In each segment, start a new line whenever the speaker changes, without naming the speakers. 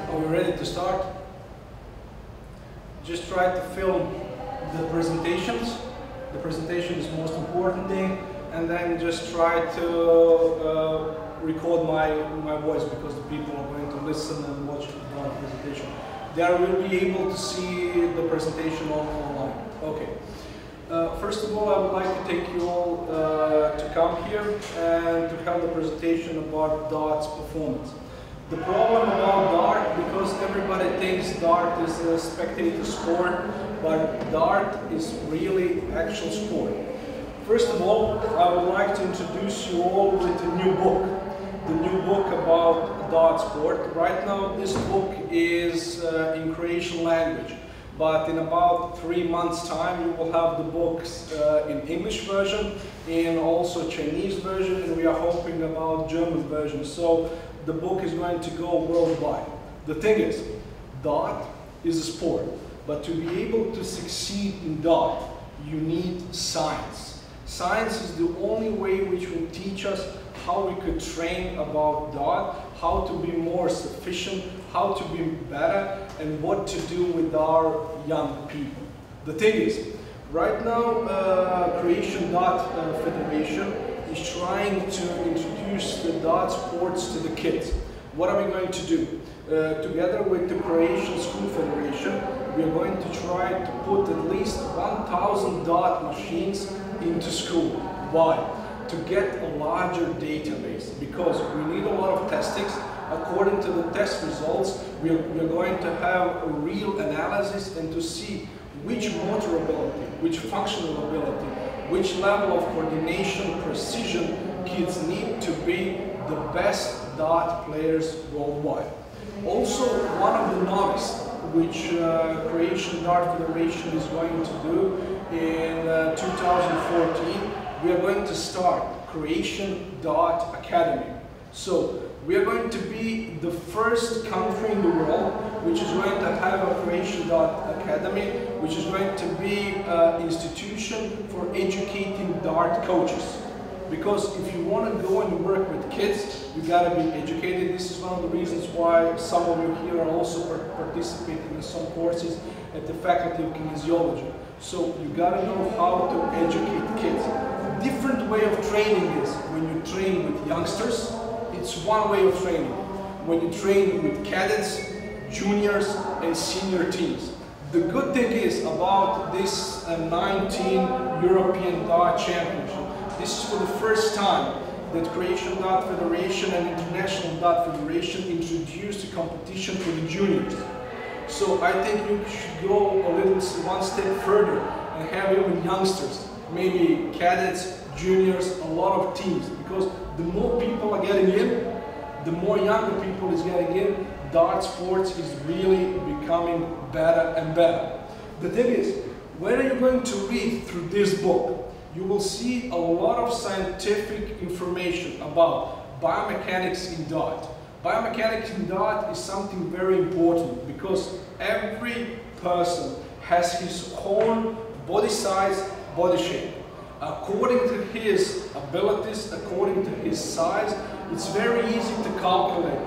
Are we ready to start? Just try to film the presentations. The presentation is the most important thing, and then just try to record my voice, because the people are going to listen and watch the presentation. They will be able to see the presentation online. Okay. First of all, I would like to take you all to come here and to have the presentation about DARTS performance. The problem about DART, because everybody thinks DART is a spectator sport, but DART is really actual sport. First of all, I would like to introduce you all with a new book. The new book about DART sport. Right now, this book is in Croatian language. But in about 3 months' time, you will have the books in English version and also Chinese version, and we are hoping about German version. So the book is going to go worldwide. The thing is, DART is a sport, but to be able to succeed in DART, you need science. Science is the only way which will teach us how we could train about DART, how to be more sufficient, how to be better, and what to do with our young people. The thing is, right now, Croatian DART Federation is trying to introduce the DART sports to the kids. What are we going to do? Together with the Croatian School Federation, we are going to try to put at least 1,000 DART machines into school. Why? To get a larger database, because we need a lot of testings. According to the test results, we are going to have a real analysis and to see which motor ability, which functional ability, which level of coordination, precision kids need to be the best DART players worldwide. Also, one of the novices, which Croatian DART Federation is going to do in 2014, we are going to start Croatian DART Academy. So we are going to be the first country in the world which is going to have a Croatian DART Academy, which is going to be an institution for educating DART coaches. Because if you want to go and work with kids, you got to be educated. This is one of the reasons why some of you here are also participating in some courses at the Faculty of Kinesiology. So you got to know how to educate kids. Different way of training is when you train with youngsters, it's one way of training. When you train with cadets, juniors and senior teams. The good thing is about this 19 European DART Championship, this is for the first time that Croatian DART Federation and International DART Federation introduced a competition for the juniors. So I think you should go a little one step further and have even youngsters. Maybe cadets, juniors, a lot of teams, because the more people are getting in, the more younger people is getting in, DART sports is really becoming better and better. The thing is, when you're going to read through this book, you will see a lot of scientific information about biomechanics in DART. Biomechanics in DART is something very important, because every person has his own body size, body shape. According to his abilities, according to his size, it's very easy to calculate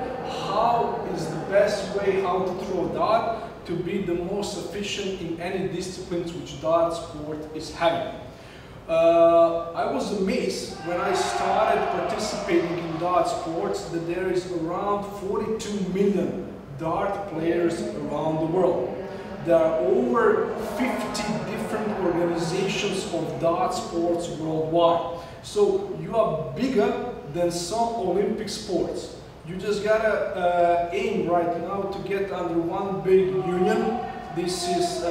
how is the best way how to throw a dart to be the most efficient in any disciplines which DART sport is having. I was amazed when I started participating in DART sports that there is around 42 million DART players around the world. There are over 50 different organizations of DART sports worldwide. So you are bigger than some Olympic sports. You just gotta aim right now to get under one big union. This is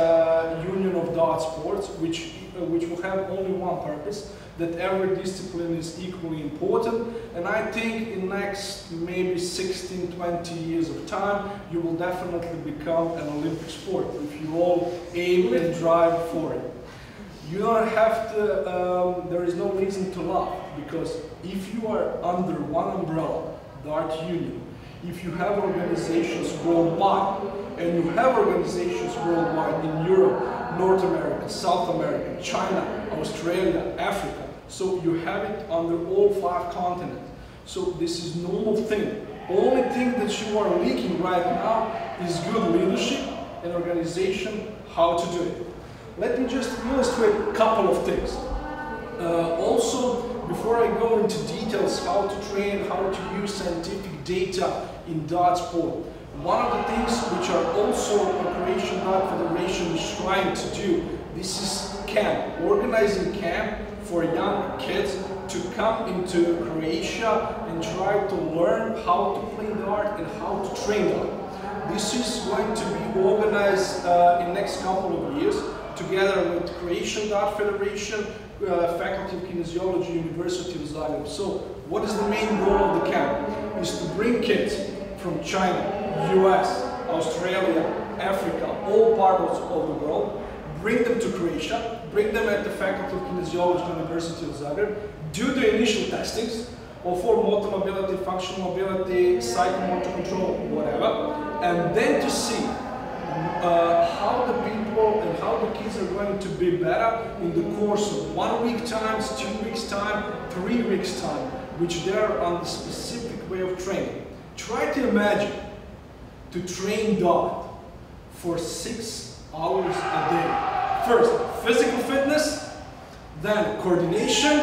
Union of DART Sports, which will have only one purpose, that every discipline is equally important. And I think in next maybe 16-20 years of time, you will definitely become an Olympic sport if you all aim and drive for it. You don't have to, there is no reason to laugh, because if you are under one umbrella, DART Union, if you have organizations worldwide, and you have organizations worldwide in Europe, North America, South America, China, Australia, Africa, so you have it under all 5 continents. So this is normal thing Only thing that you are lacking right now is good leadership and organization, how to do it. Let me just illustrate a couple of things. Also, before I go into details how to train, how to use scientific data in DARTS sport, one of the things which are also Croatian Dart Federation is trying to do, this is camp, organizing camp for young kids to come into Croatia and try to learn how to play dart and how to train dart. This is going to be organized in next couple of years together with Croatian Dart Federation, Faculty of Kinesiology, University of Zagreb. So what is the main goal of the camp? Is to bring kids from China, US, Australia, Africa, all parts of the world, bring them to Croatia, bring them at the Faculty of Kinesiology, University of Zagreb, do the initial testings for motor mobility, functional mobility, psychomotor control, whatever, and then to see how the people and how the kids are going to be better in the course of 1 week times, 2 weeks time, 3 weeks time, which they're on the specific way of training. Try to imagine to train dart for 6 hours a day. First, physical fitness, then coordination,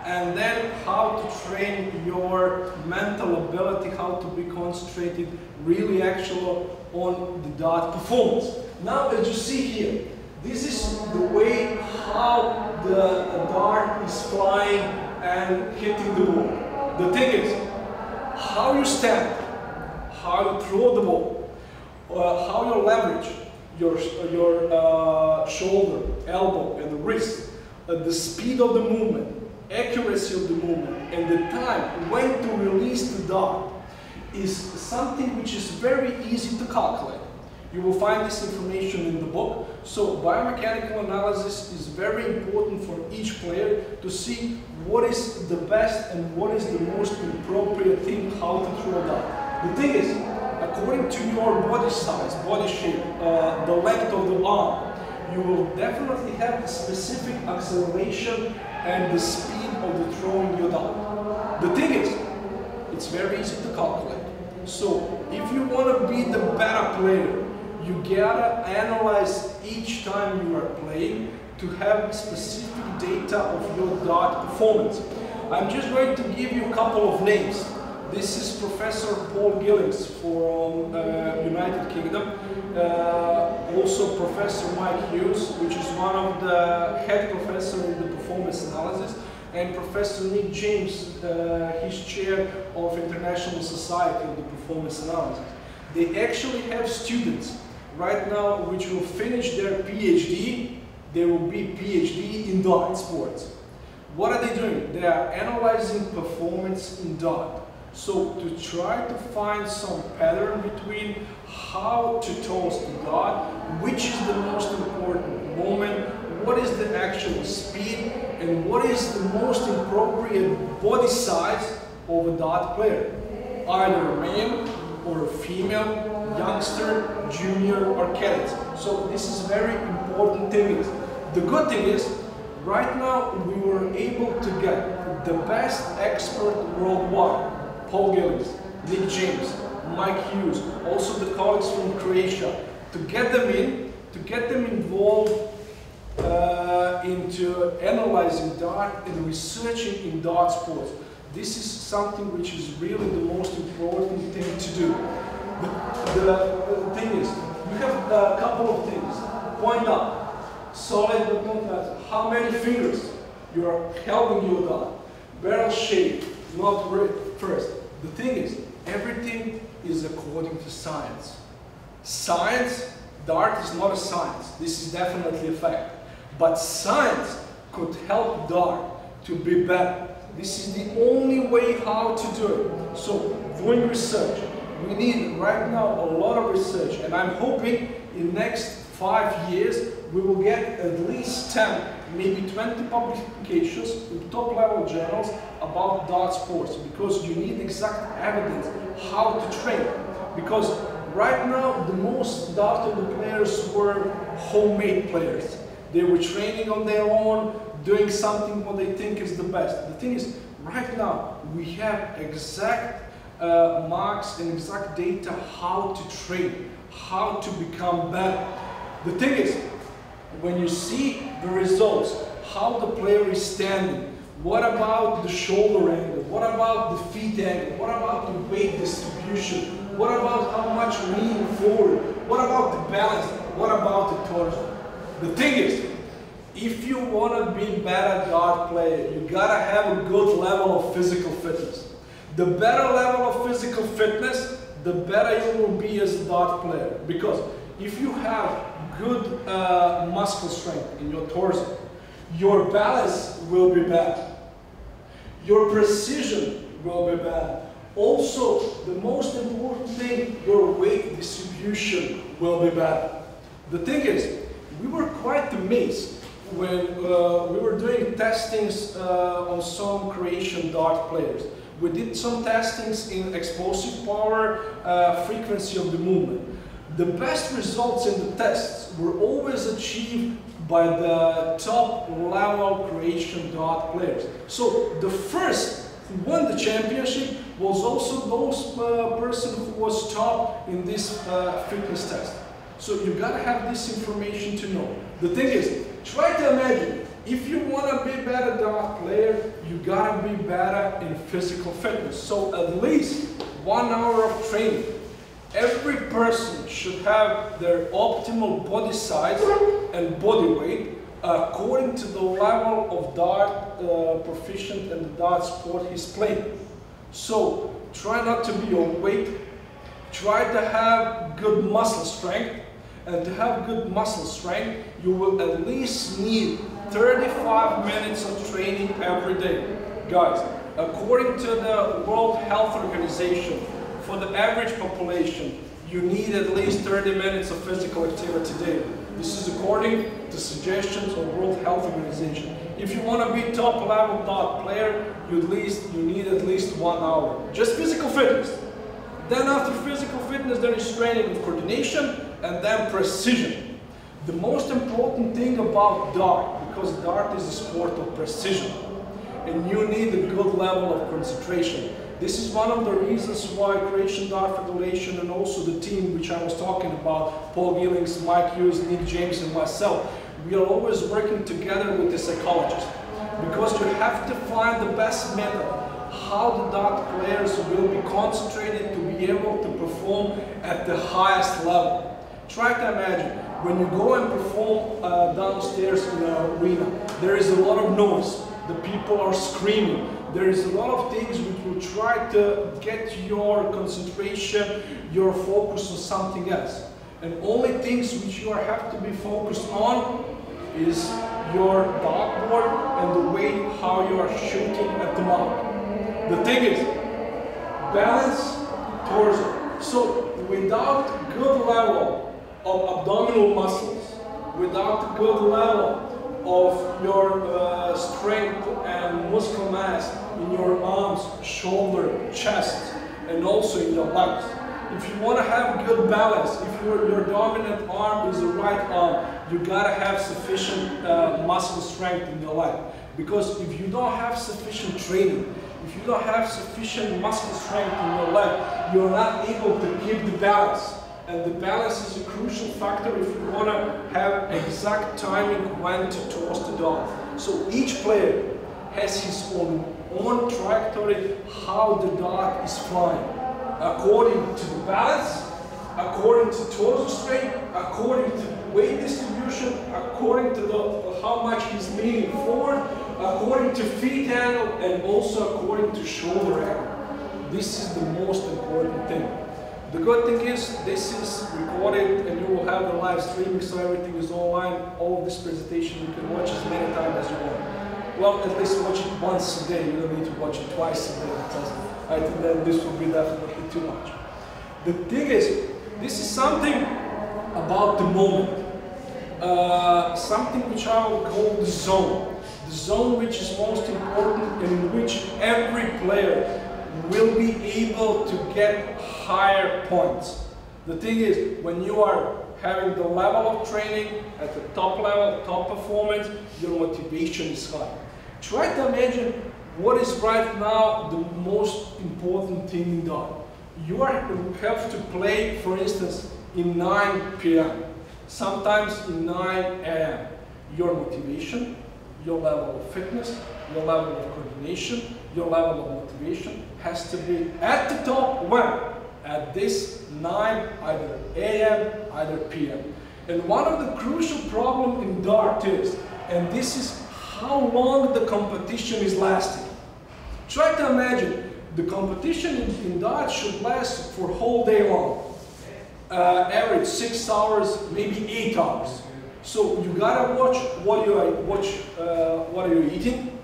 and then how to train your mental ability, how to be concentrated really actually on the dart performance. Now, as you see here, this is the way how the dart is flying and hitting the ball. The thing is, how you stand, how you throw the ball, how you leverage your shoulder, elbow, and the wrist, the speed of the movement, accuracy of the movement, and the time when to release the dart is something which is very easy to calculate. You will find this information in the book. So biomechanical analysis is very important for each player to see what is the best and what is the most appropriate thing how to throw a dart. The thing is, according to your body size, body shape, the length of the arm, you will definitely have the specific acceleration and the speed of the throwing your dart. The thing is, it's very easy to calculate. So if you want to be the better player, you gotta analyze each time you are playing to have specific data of your dart performance. I'm just going to give you a couple of names. This is Professor Paul Gillings from United Kingdom. Also Professor Mike Hughes, which is one of the head professor in the performance analysis, and Professor Nick James, he's chair of International Society of the Performance Analysis. They actually have students right now which will finish their PhD. They will be PhD in dart sports. What are they doing? They are analyzing performance in dart. So to try to find some pattern between how to toss the dart, which is the most important moment, what is the actual speed, and what is the most appropriate body size of a dart player, either a male or a female, youngster, junior, or cadet. So this is very important thing. The good thing is, right now we were able to get the best expert worldwide. Paul Gillings, Nick James, Mike Hughes, also the colleagues from Croatia, to get them involved into analyzing dart and researching in dart sports. This is something which is really the most important thing to do. The thing is, you have a couple of things. Point out, solid but not matter. How many fingers you are holding your dart? Barrel shape, not first. The thing is, everything is according to science. Science, dart is not a science. This is definitely a fact. But science could help dart to be better. This is the only way how to do it. So, doing research. We need right now a lot of research, and I'm hoping in next 5 years we will get at least 10, maybe 20 publications in top-level journals about dart sports, because you need exact evidence how to train. Because right now the most dart of the players were homemade players. They were training on their own, doing something what they think is the best. The thing is, right now we have exact marks and exact data how to train, how to become better. The thing is, when you see the results, how the player is standing, what about the shoulder angle, what about the feet angle, what about the weight distribution, what about how much lean forward, what about the balance, what about the torso. The thing is, if you want to be better dart player, you gotta have a good level of physical fitness. The better level of physical fitness, the better you will be as a dart player. Because if you have good muscle strength in your torso, your balance will be better. Your precision will be better. Also, the most important thing, your weight distribution will be better. The thing is, we were quite amazed when we were doing testings on some Croatian dart players. We did some testings in explosive power, frequency of the movement. The best results in the tests were always achieved by the top level Croatian dart players. So the first who won the championship was also those person who was top in this fitness test. So you gotta have this information to know. The thing is, try to imagine, if you wanna be a better dart player, you gotta be better in physical fitness. So at least 1 hour of training. Every person should have their optimal body size and body weight according to the level of dart proficient and the dart sport he's playing. So try not to be overweight, try to have good muscle strength, and to have good muscle strength you will at least need 35 minutes of training every day. Guys, according to the World Health Organization, for the average population, you need at least 30 minutes of physical activity daily. This is according to suggestions of World Health Organization. If you want to be top level dart player, you need at least 1 hour. Just physical fitness. Then after physical fitness, there is training of coordination and then precision. The most important thing about dart, because dart is a sport of precision, and you need a good level of concentration. This is one of the reasons why Croatian Dart Federation and also the team which I was talking about, Paul Gillings, Mike Hughes, Nick James and myself, we are always working together with the psychologist. Because you have to find the best method, how the dart players will be concentrated to be able to perform at the highest level. Try to imagine, when you go and perform downstairs in an arena, there is a lot of noise, the people are screaming. There is a lot of things which will try to get your concentration, your focus on something else. And only things which you have to be focused on is your dartboard and the way how you are shooting at the mark. The thing is, balance, torso. So without good level of abdominal muscles, without good level of your strength and muscle mass in your arms, shoulder, chest, and also in your legs. If you want to have good balance, if your dominant arm is the right arm, you gotta have sufficient muscle strength in your leg. Because if you don't have sufficient training, if you don't have sufficient muscle strength in your leg, you're not able to keep the balance. And the balance is a crucial factor if you want to have exact timing when to toss the dart. So each player has his own trajectory, how the dart is flying. According to the balance, according to torso strength, according to weight distribution, according to how much he's leaning forward, according to feet angle, and also according to shoulder angle. This is the most important thing. The good thing is, this is recorded and you will have the live streaming, so everything is online. All of this presentation you can watch as many times as you want. Well, at least watch it once a day, you don't need to watch it twice a day, because I think that this will be definitely too much. The thing is, this is something about the moment. Something which I will call the zone. The zone which is most important and in which every player will be able to get higher points. The thing is, when you are having the level of training at the top level, top performance, your motivation is high. Try to imagine what is right now the most important thing in dart? You have to play, for instance, in 9 p.m., sometimes in 9 a.m. Your motivation, your level of fitness, your level of coordination, your level of motivation has to be at the top when? At this 9, either a.m., either p.m. And one of the crucial problems in dart is, and this is how long the competition is lasting. Try to imagine the competition in dart should last for whole day long. Average 6 hours, maybe 8 hours. So you gotta watch what are you eating,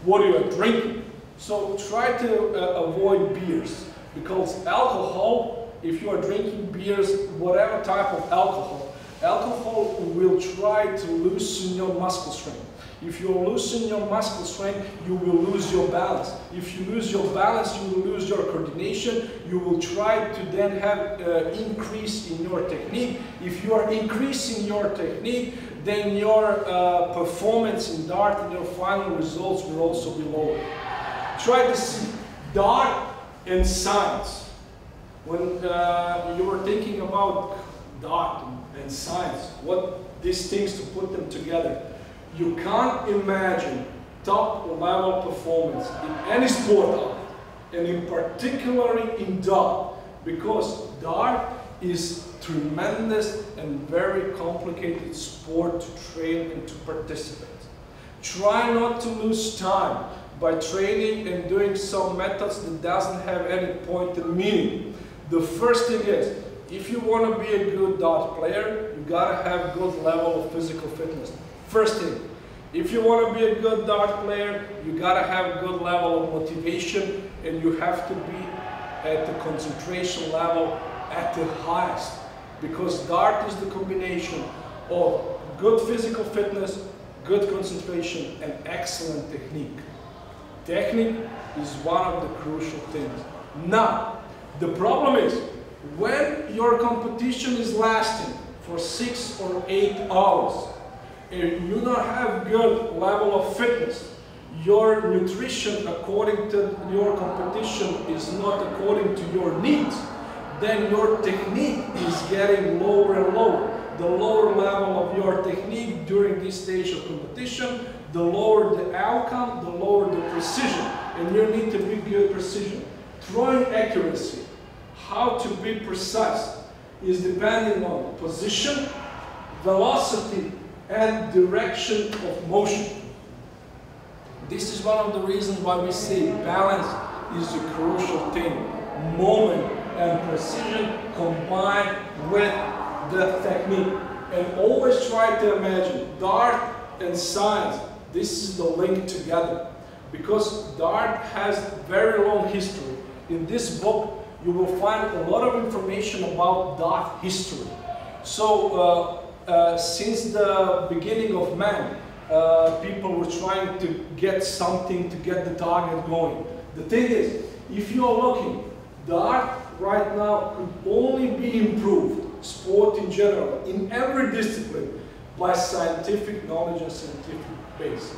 what are you drinking. So try to avoid beers, because alcohol, if you are drinking beers, whatever type of alcohol will try to loosen your muscle strength. If you loosen your muscle strength, you will lose your balance. If you lose your balance, you will lose your coordination. You will try to then have increase in your technique. If you are increasing your technique, then your performance in dart and your final results will also be lower. Try to see dart and science. When you were thinking about dart and science, what these things to put them together, you can't imagine top level performance in any sport, and in particularly in dart, because dart is tremendous and very complicated sport to train and to participate. Try not to lose time by training and doing some methods that doesn't have any point and meaning. The first thing is, if you want to be a good dart player, you gotta have good level of physical fitness. First thing, if you want to be a good dart player, you gotta have good level of motivation, and you have to be at the concentration level at the highest, because dart is the combination of good physical fitness, good concentration, and excellent technique. Technique is one of the crucial things. Now, the problem is, when your competition is lasting for 6 or 8 hours, and you don't have good level of fitness, your nutrition according to your competition is not according to your needs, then your technique is getting lower and lower. The lower level of your technique during this stage of competition, the lower the outcome, the lower the precision. And you need to be good precision. Throwing accuracy, how to be precise, is depending on position, velocity, and direction of motion. This is one of the reasons why we say balance is a crucial thing. Moment and precision combined with the technique. And always try to imagine dart and science. This is the link together, because dart has very long history. In this book, you will find a lot of information about dart history. So since the beginning of man, people were trying to get something to get the target going. The thing is, if you are looking, dart right now could only be improved, sport in general, in every discipline, by scientific knowledge and scientific base.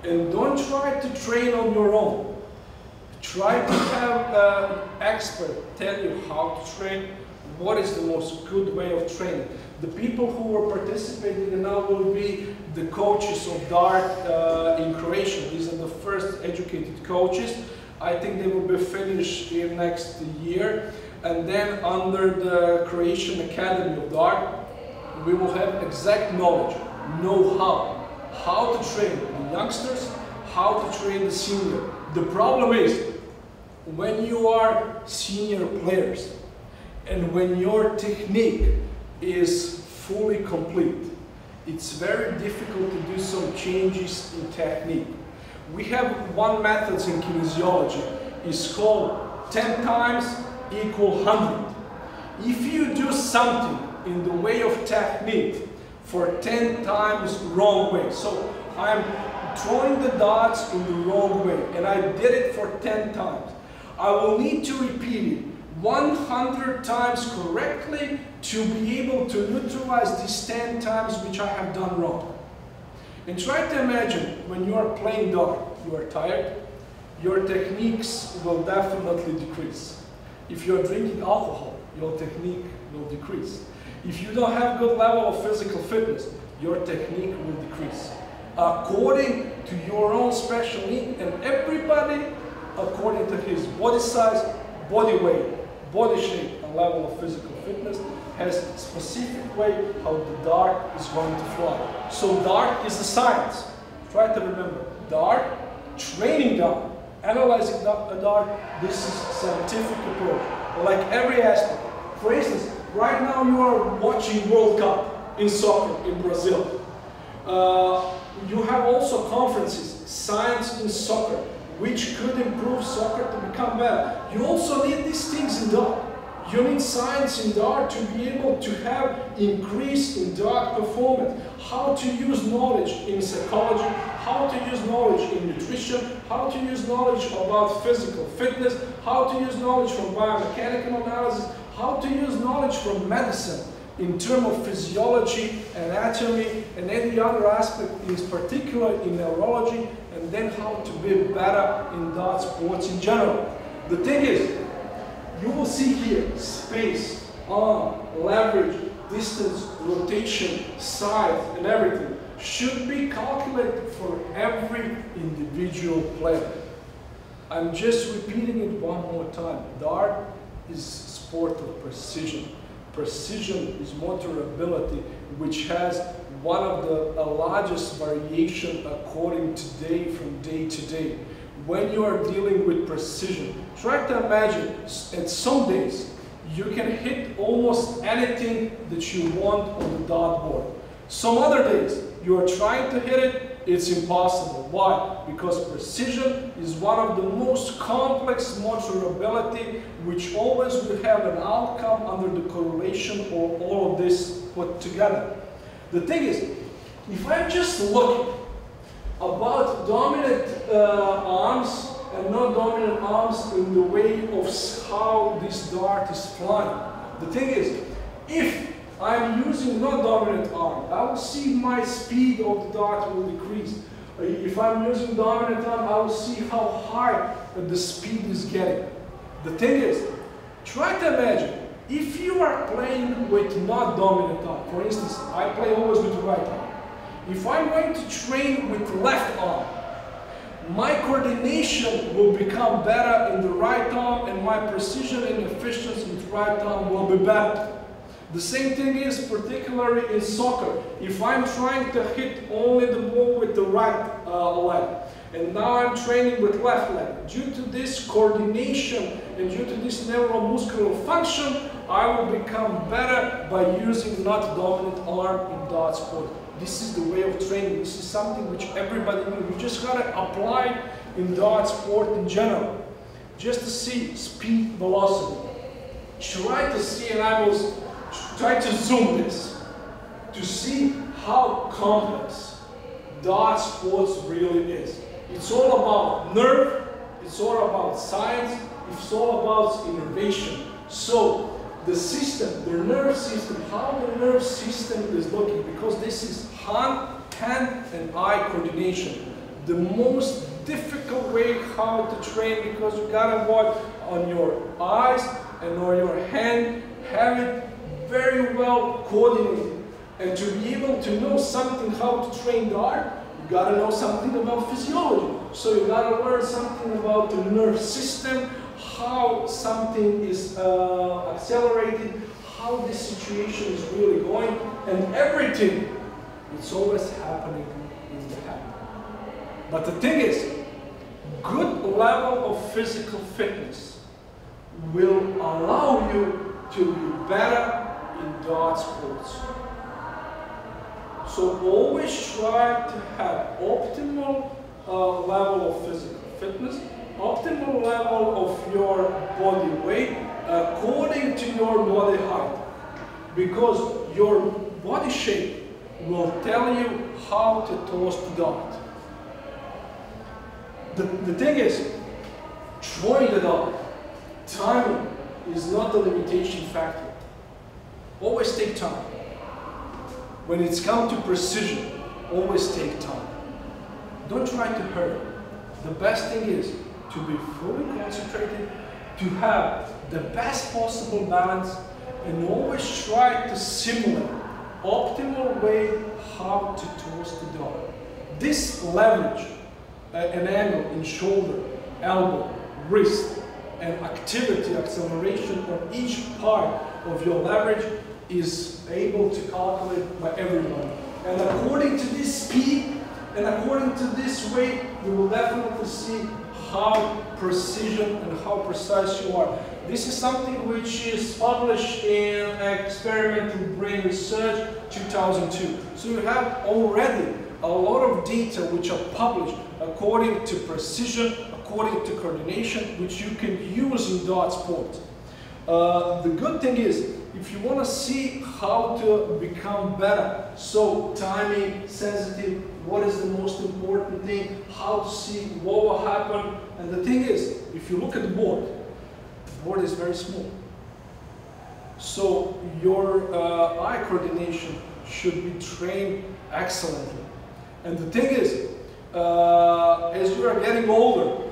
And don't try to train on your own. Try to have an expert tell you how to train, what is the most good way of training. The people who are participating now will be the coaches of dart in Croatia. These are the first educated coaches. I think they will be finished in next year. And then under the Croatian Academy of Dart, we will have exact knowledge, know-how, how to train the youngsters, how to train the senior. The problem is, when you are senior players, and when your technique is fully complete, it's very difficult to do some changes in technique. We have one method in kinesiology, it's called 10 times equal 100. If you do something in the way of technique for 10 times wrong way, so I'm throwing the darts in the wrong way, and I did it for 10 times, I will need to repeat it 100 times correctly to be able to neutralize these 10 times which I have done wrong. And try to imagine when you are playing dart, you are tired, your techniques will definitely decrease. If you're drinking alcohol, your technique will decrease. If you don't have good level of physical fitness, your technique will decrease. According to your own special need, and everybody according to his body size, body weight, body shape, and level of physical fitness has a specific way how the dart is going to fly. So dart is the science. Try to remember, dart, training dart, analyzing a dart, this is scientific approach. Like every aspect. For instance, right now you are watching World Cup in soccer in Brazil. You have also conferences, science in soccer, which could improve soccer to become better. You also need these things in dart. You need science in dart to be able to have increase in dart performance. How to use knowledge in psychology, how to use knowledge in nutrition, how to use knowledge about physical fitness, how to use knowledge from biomechanical analysis, how to use knowledge from medicine in terms of physiology, anatomy, and any other aspect, in particular in neurology, and then how to be better in dart sports in general. The thing is, you will see here space, arm, leverage, distance, rotation, size, and everything should be calculated for every individual player. I'm just repeating it one more time. Dart is sport of precision. Precision is motor ability, which has one of the largest variation according to day from day to day. When you are dealing with precision, try to imagine at some days you can hit almost anything that you want on the dartboard. Some other days you are trying to hit it, it's impossible. Why? Because precision is one of the most complex motor ability, which always will have an outcome under the correlation of all of this put together. The thing is, if I'm just looking about dominant arms and not dominant arms in the way of how this dart is flying. The thing is, if I'm using not dominant arm, I will see my speed of the dart will decrease. If I'm using dominant arm, I will see how high the speed is getting. The thing is, try to imagine, if you are playing with not dominant arm, for instance, I play always with the right arm. If I'm going to train with left arm, my coordination will become better in the right arm and my precision and efficiency with right arm will be better. The same thing is particularly in soccer. If I'm trying to hit only the ball with the right leg, and now I'm training with left leg, due to this coordination and due to this neuromuscular function, I will become better by using not dominant arm in dart sport. This is the way of training. This is something which everybody knows. You just gotta apply it in dart sport in general. Just to see speed, velocity. Try to see, and I will try to zoom this, to see how complex dart sports really is. It's all about nerve, it's all about science, it's all about innovation. So, the system, the nerve system, how the nerve system is looking, because this is hand and eye coordination. The most difficult way how to train, because you gotta watch on your eyes and on your hand, have it very well coordinated. And to be able to know something how to train dart, you gotta know something about physiology. So you gotta learn something about the nerve system, how something is accelerated, how this situation is really going, and everything, it's always happening in the head. But the thing is, good level of physical fitness will allow you to be better in dart sports. So always try to have optimal level of physical fitness, optimal level of your body weight according to your body height, because your body shape will tell you how to toss the dart. The thing is, throwing the dart, timing is not the limitation factor. Always take time. When it's come to precision, always take time. Don't try to hurry. The best thing is to be fully concentrated, to have the best possible balance, and always try to simulate optimal way how to toss the dart. This leverage, an angle in shoulder, elbow, wrist, and activity, acceleration on each part of your leverage is able to calculate by everyone. And according to this speed and according to this weight, you will definitely see how precision and how precise you are. This is something which is published in Experimental Brain Research 2002. So you have already a lot of data which are published according to precision, according to coordination, which you can use in dart sport. The good thing is, if you want to see how to become better, so timing, sensitive, what is the most important thing, how to see what will happen, and the thing is, if you look at the board is very small. So your eye coordination should be trained excellently. And the thing is, as you are getting older,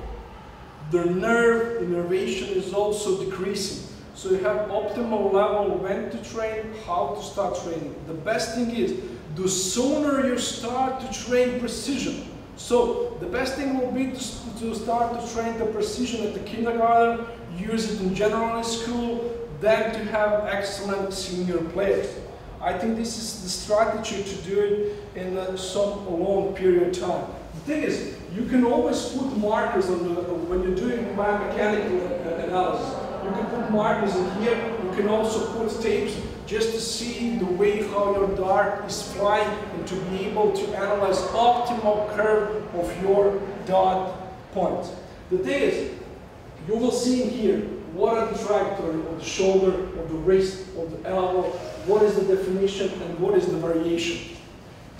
the innervation is also decreasing. So you have optimal level when to train, how to start training. The best thing is, the sooner you start to train precision. So the best thing will be to start to train the precision at the kindergarten, use it in general school, then to have excellent senior players. I think this is the strategy to do it in some long period of time. The thing is, you can always put markers on when you're doing biomechanical analysis. You can put markers in here. You can also put tapes just to see the way how your dart is flying and to be able to analyze optimal curve of your dart point. The thing is, you will see in here what are the trajectory of the shoulder, of the wrist, of the elbow, what is the definition and what is the variation.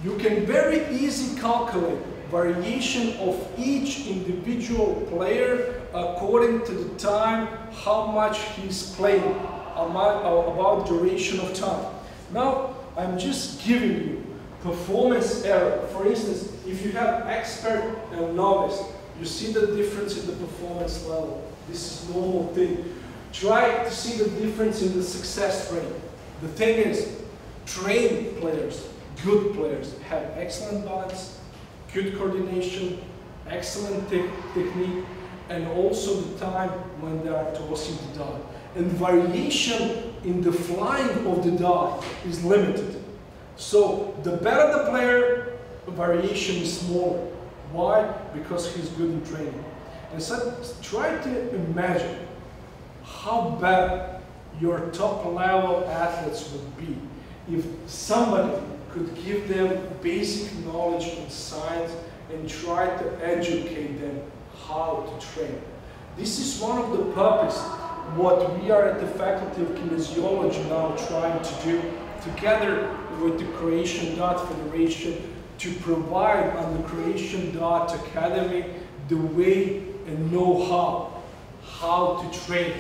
You can very easily calculate variation of each individual player according to the time, how much he's playing, about duration of time. Now, I'm just giving you performance error. For instance, if you have expert and novice, you see the difference in the performance level. This is normal thing. Try to see the difference in the success rate. The thing is, trained players, good players, have excellent balance, good coordination, excellent technique, and also the time when they are tossing the dart. And variation in the flying of the dart is limited. So the better the player, the variation is smaller. Why? Because he's good in training. And so try to imagine how bad your top level athletes would be if somebody could give them basic knowledge in science and try to educate them how to train. This is one of the purposes what we are at the Faculty of Kinesiology now trying to do together with the Croatian Dart Federation to provide on the Croatian Dart Academy the way and know-how, how to train.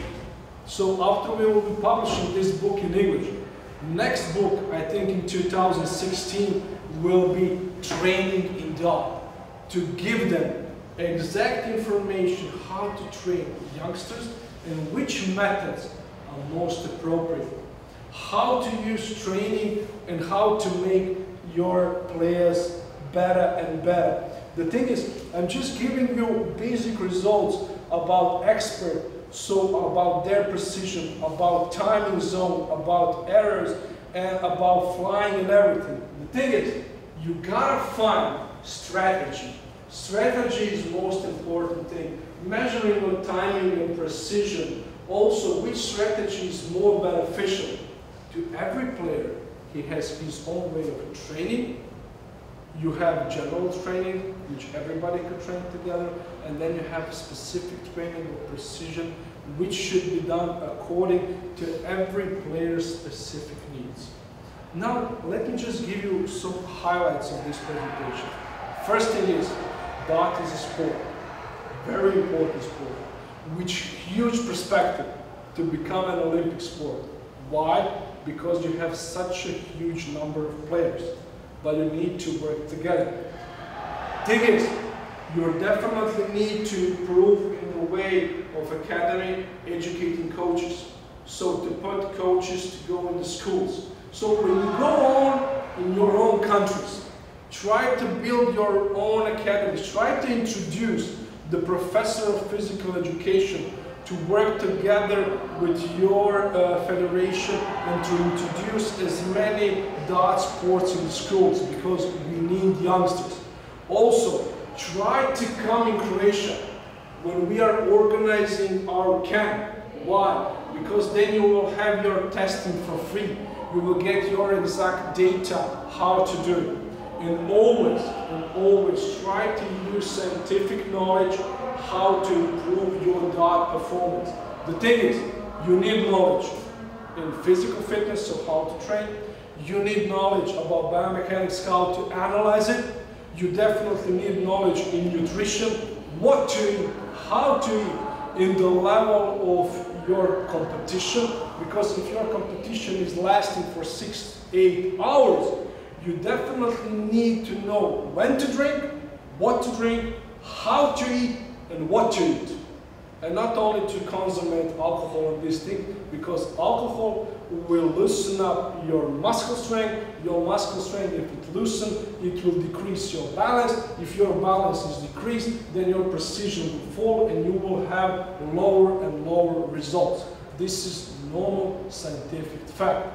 So after we will be publishing this book in English, next book, I think in 2016, will be Training in Dart, to give them exact information how to train youngsters and which methods are most appropriate, how to use training and how to make your players better and better. The thing is, I'm just giving you basic results about expert, so about their precision, about timing zone, about errors, and about flying and everything. The thing is, you gotta find strategy. Strategy is the most important thing. Measuring on timing and precision. Also, which strategy is more beneficial to every player. He has his own way of training. You have general training, which everybody could train together, and then you have specific training of precision, which should be done according to every player's specific needs. Now, let me just give you some highlights of this presentation. First thing is, dart is a sport, very important sport, with huge perspective to become an Olympic sport. Why? Because you have such a huge number of players, but you need to work together. Thing is, You definitely need to improve in the way of academy, educating coaches. So to put coaches to go in the schools. So when you go on in your own countries, try to build your own academies. Try to introduce the professor of physical education to work together with your federation and to introduce as many DARTS sports in the schools, because we need youngsters. Also, try to come in Croatia when we are organizing our camp. Why? Because then you will have your testing for free. You will get your exact data how to do it. And always try to use scientific knowledge how to improve your DART performance. The thing is, you need knowledge in physical fitness, so how to train. You need knowledge about biomechanics, how to analyze it. You definitely need knowledge in nutrition, what to eat, how to eat, in the level of your competition. Because if your competition is lasting for 6-8 hours, you definitely need to know when to drink, what to drink, how to eat, and what to eat. And not only to consummate alcohol and these things, because alcohol will loosen up your muscle strength. Your muscle strength, if it loosens, it will decrease your balance. If your balance is decreased, then your precision will fall and you will have lower and lower results. This is normal scientific fact.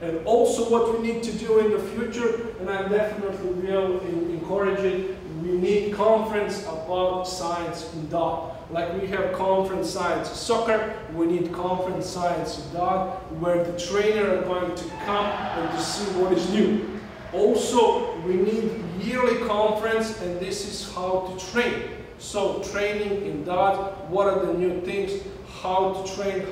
And also what we need to do in the future, and I definitely will encourage it, we need conference about science in DART. Like we have conference science soccer, we need conference science in DART, where the trainer are going to come and to see what is new. Also, we need yearly conference, and this is how to train. So training in DART, what are the new things, how to train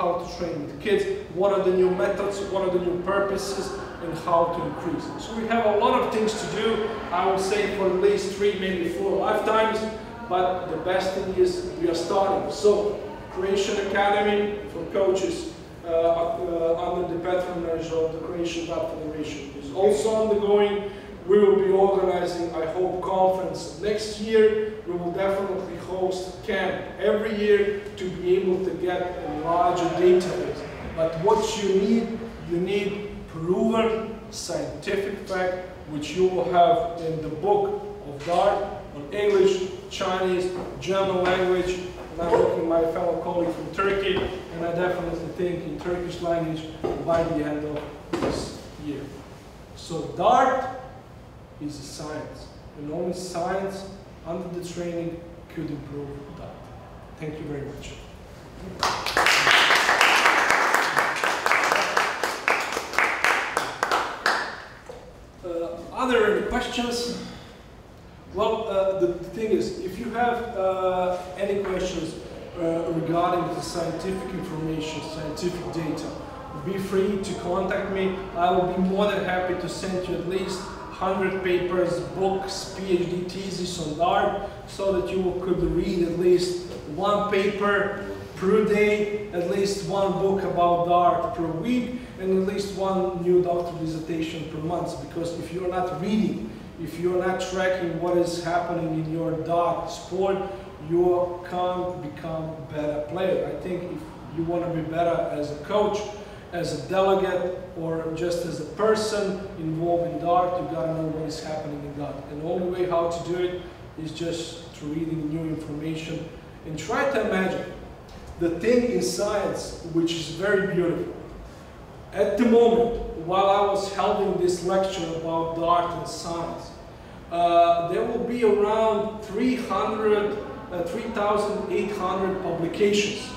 with kids, what are the new methods, what are the new purposes, and how to increase it. So we have a lot of things to do, I would say for at least 3, maybe 4 lifetimes, but the best thing is we are starting. So Croatian Academy for coaches under the patronage of the Croatian DART Federation is also undergoing. We will be organizing, I hope, conference next year. We will definitely host camp every year to be able to get a larger database. But what you need proven scientific fact, which you will have in the book of DART on English, Chinese, German language. And I'm looking at my fellow colleague from Turkey, and I definitely think in Turkish language by the end of this year. So DART is a science, and only science under the training could improve that. Thank you very much. Are there any questions? Well, the thing is, if you have any questions regarding the scientific information, scientific data, be free to contact me. I will be more than happy to send you at least 100 papers, books, PhD thesis on DART, so that you could read at least 1 paper per day, at least 1 book about DART per week, and at least 1 new doctoral dissertation per month. Because if you're not reading, if you're not tracking what is happening in your DART sport, you can't become a better player. I think if you want to be better as a coach, as a delegate, or just as a person involved in DART, you gotta know what is happening in DART. And the only way how to do it is just through reading new information. And try to imagine the thing in science, which is very beautiful. At the moment, while I was holding this lecture about DART and science, there will be around 3,800 publications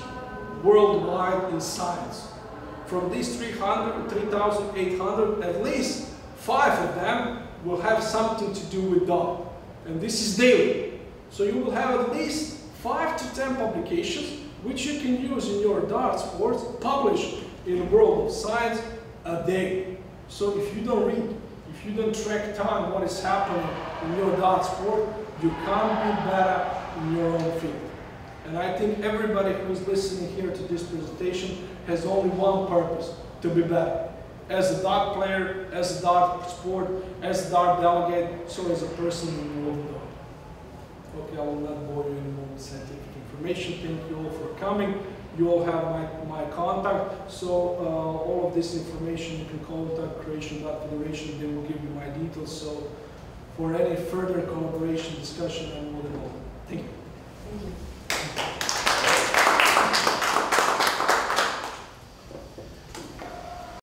worldwide in science. From these 3,800, at least 5 of them will have something to do with DART. And this is daily. So you will have at least 5 to 10 publications which you can use in your DART sports, published in the world of science a day. So if you don't read, if you don't track time what is happening in your DART sport, you can't be better in your own field. And I think everybody who is listening here to this presentation has only one purpose: to be better. As a DART player, as a DART sport, as a DART delegate, so as a person involved in DART. Okay, I will not bore you anymore with scientific information. Thank you all for coming. You all have my contact, so all of this information you can contact Croatian.Federation, they will give you my details. So for any further collaboration discussion, I'm more than welcome.